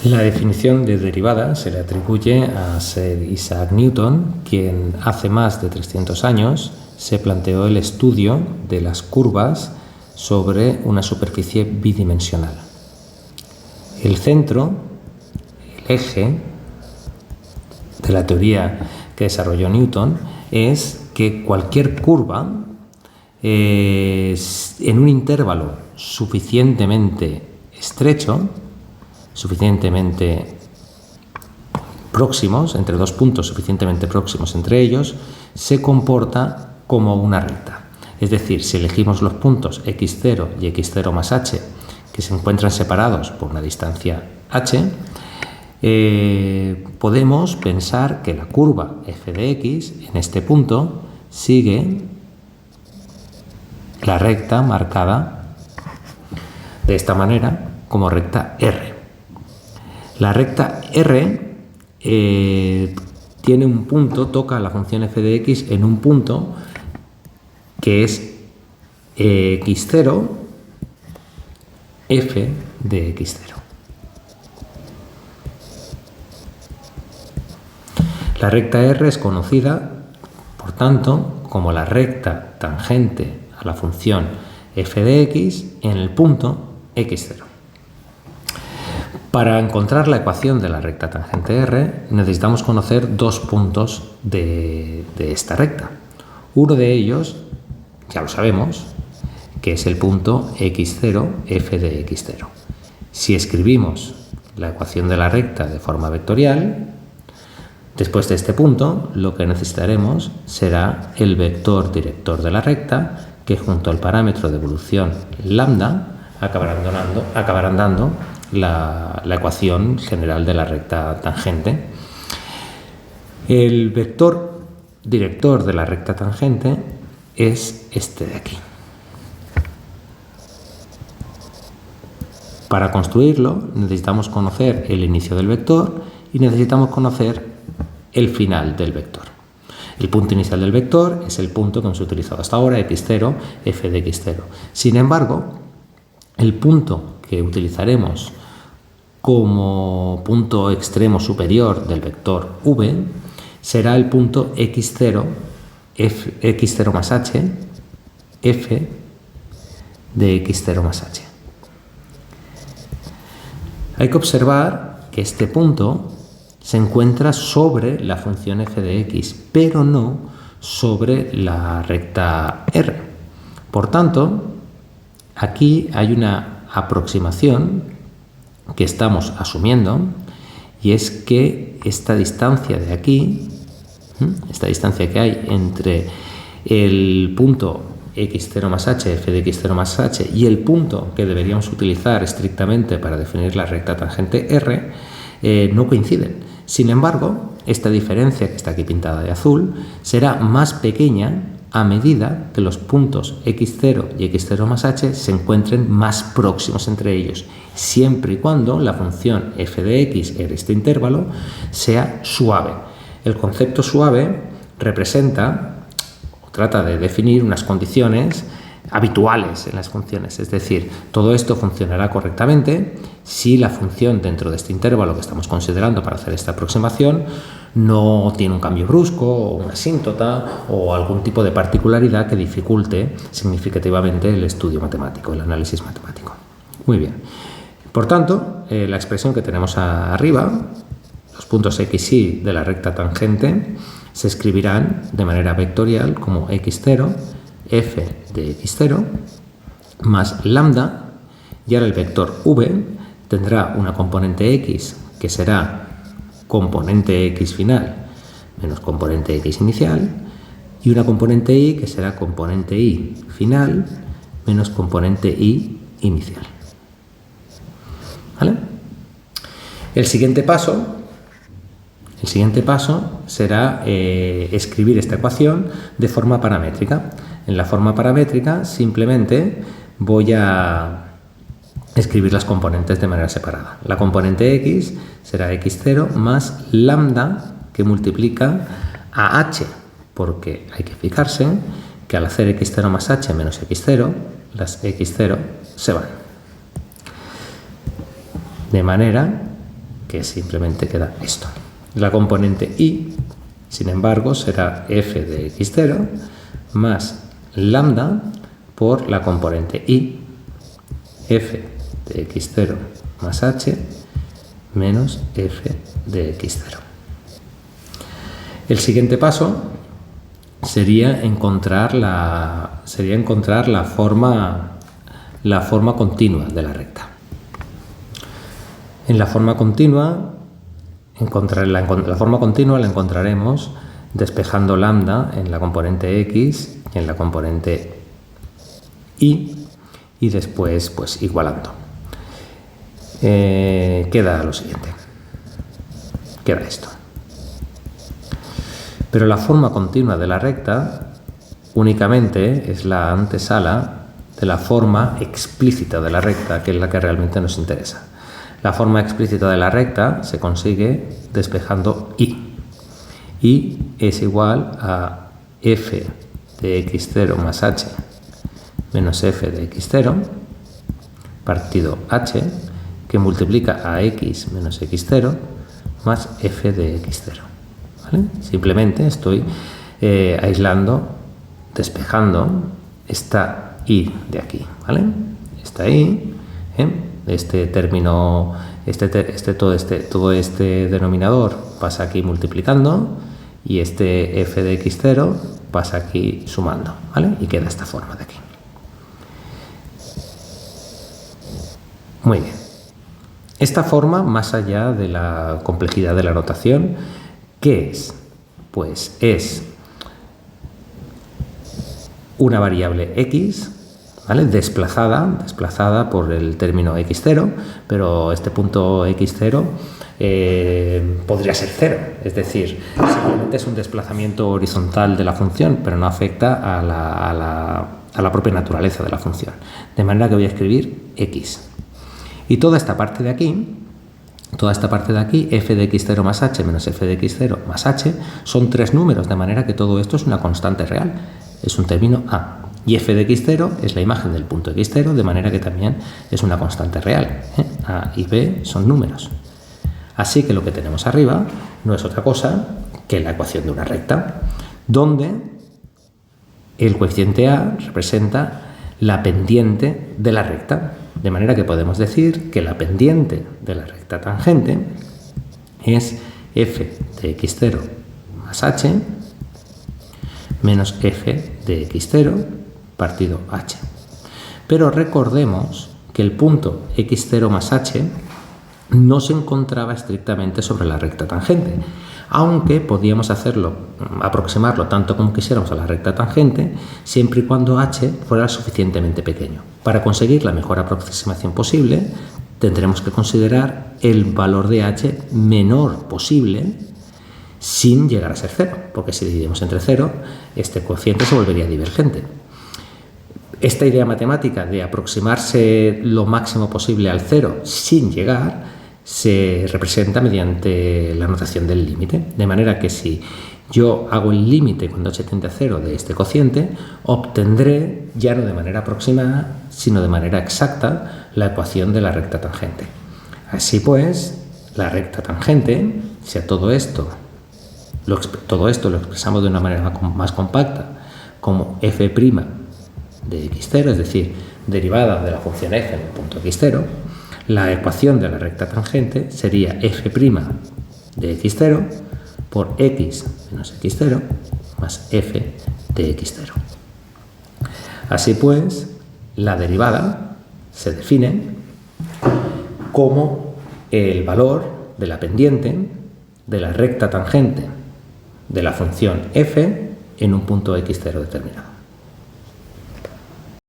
La definición de derivada se le atribuye a Sir Isaac Newton, quien hace más de 300 años se planteó el estudio de las curvas sobre una superficie bidimensional. El centro, el eje de la teoría que desarrolló Newton es que cualquier curva en un intervalo suficientemente estrecho, suficientemente próximos, entre dos puntos suficientemente próximos entre ellos, se comporta como una recta. Es decir, si elegimos los puntos x0 y x0 más h, que se encuentran separados por una distancia h, podemos pensar que la curva f de x en este punto sigue la recta marcada de esta manera como recta R. La recta R tiene un punto, toca la función f de x en un punto que es x0 f de x0. La recta R es conocida, por tanto, como la recta tangente a la función f de x en el punto x0. Para encontrar la ecuación de la recta tangente R necesitamos conocer dos puntos de esta recta. Uno de ellos, ya lo sabemos, que es el punto x0 f de x0. Si escribimos la ecuación de la recta de forma vectorial, después de este punto lo que necesitaremos será el vector director de la recta, que junto al parámetro de evolución lambda acabarán dando la ecuación general de la recta tangente. El vector director de la recta tangente es este de aquí. Para construirlo necesitamos conocer el inicio del vector y necesitamos conocer el final del vector. El punto inicial del vector es el punto que hemos utilizado hasta ahora, x0, f de x0. Sin embargo, el punto que utilizaremos como punto extremo superior del vector v será el punto x0, x0 más h, f de x0 más h. Hay que observar que este punto se encuentra sobre la función f de x, pero no sobre la recta R. Por tanto, aquí hay una aproximación que estamos asumiendo, y es que esta distancia de aquí, esta distancia que hay entre el punto x0 más h, f de x0 más h, y el punto que deberíamos utilizar estrictamente para definir la recta tangente R, no coinciden. Sin embargo, esta diferencia que está aquí pintada de azul será más pequeña a medida que los puntos x0 y x0 más h se encuentren más próximos entre ellos, siempre y cuando la función f de x en este intervalo sea suave. El concepto suave representa o trata de definir unas condiciones habituales en las funciones, es decir, todo esto funcionará correctamente si la función dentro de este intervalo que estamos considerando para hacer esta aproximación no tiene un cambio brusco o una asíntota o algún tipo de particularidad que dificulte significativamente el estudio matemático, el análisis matemático. Muy bien. Por tanto, la expresión que tenemos arriba, los puntos x y de la recta tangente, se escribirán de manera vectorial como x0, f de x0, más lambda, y ahora el vector v tendrá una componente x que será componente x final menos componente x inicial, y una componente y que será componente y final menos componente y inicial. ¿Vale? El siguiente paso será escribir esta ecuación de forma paramétrica. En la forma paramétrica simplemente voy a escribir las componentes de manera separada. La componente x será x0 más lambda, que multiplica a h, porque hay que fijarse que al hacer x0 más h menos x0, las x0 se van. De manera que simplemente queda esto. La componente y, sin embargo, será f de x0 más lambda por la componente y, f de x0 más h menos f de x0. El siguiente paso sería encontrar la forma continua de la recta. En la forma continua, la forma continua la encontraremos despejando lambda en la componente x y en la componente y después pues igualando. Queda lo siguiente. Queda esto. Pero la forma continua de la recta únicamente es la antesala de la forma explícita de la recta, que es la que realmente nos interesa. La forma explícita de la recta se consigue despejando y. Y es igual a f de x0 más h menos f de x0 partido h, que multiplica a x menos x0 más f de x0. ¿Vale? Simplemente estoy aislando, despejando esta y de aquí. ¿Vale? Esta y, este término, todo este denominador pasa aquí multiplicando y este f de x0 pasa aquí sumando. ¿Vale? Y queda esta forma de aquí. Muy bien. Esta forma, más allá de la complejidad de la notación, ¿qué es? Pues es una variable x, ¿vale? desplazada por el término x0, pero este punto x0 podría ser 0, es decir, simplemente es un desplazamiento horizontal de la función, pero no afecta a la propia naturaleza de la función. De manera que voy a escribir x. Y toda esta parte de aquí, f de x0 más h menos f de x0 más h, son tres números, de manera que todo esto es una constante real, es un término a. Y f de x0 es la imagen del punto x0, de manera que también es una constante real. A y b son números. Así que lo que tenemos arriba no es otra cosa que la ecuación de una recta, donde el coeficiente a representa la pendiente de la recta. De manera que podemos decir que la pendiente de la recta tangente es f de x0 más h menos f de x0 partido h. Pero recordemos que el punto x0 más h no se encontraba estrictamente sobre la recta tangente, aunque podíamos aproximarlo tanto como quisiéramos a la recta tangente, siempre y cuando h fuera suficientemente pequeño. Para conseguir la mejor aproximación posible, tendremos que considerar el valor de h menor posible sin llegar a ser 0, porque si dividimos entre 0, este cociente se volvería divergente. Esta idea matemática de aproximarse lo máximo posible al 0 sin llegar se representa mediante la notación del límite, de manera que si yo hago el límite cuando h tiende a 0 de este cociente, obtendré ya no de manera aproximada, sino de manera exacta la ecuación de la recta tangente. Así pues, la recta tangente, si a todo esto lo expresamos de una manera más compacta como f' de x0, es decir, derivada de la función f en el punto x0, la ecuación de la recta tangente sería f' de x0 por x menos x0 más f de x0. Así pues, la derivada se define como el valor de la pendiente de la recta tangente de la función f en un punto x0 determinado.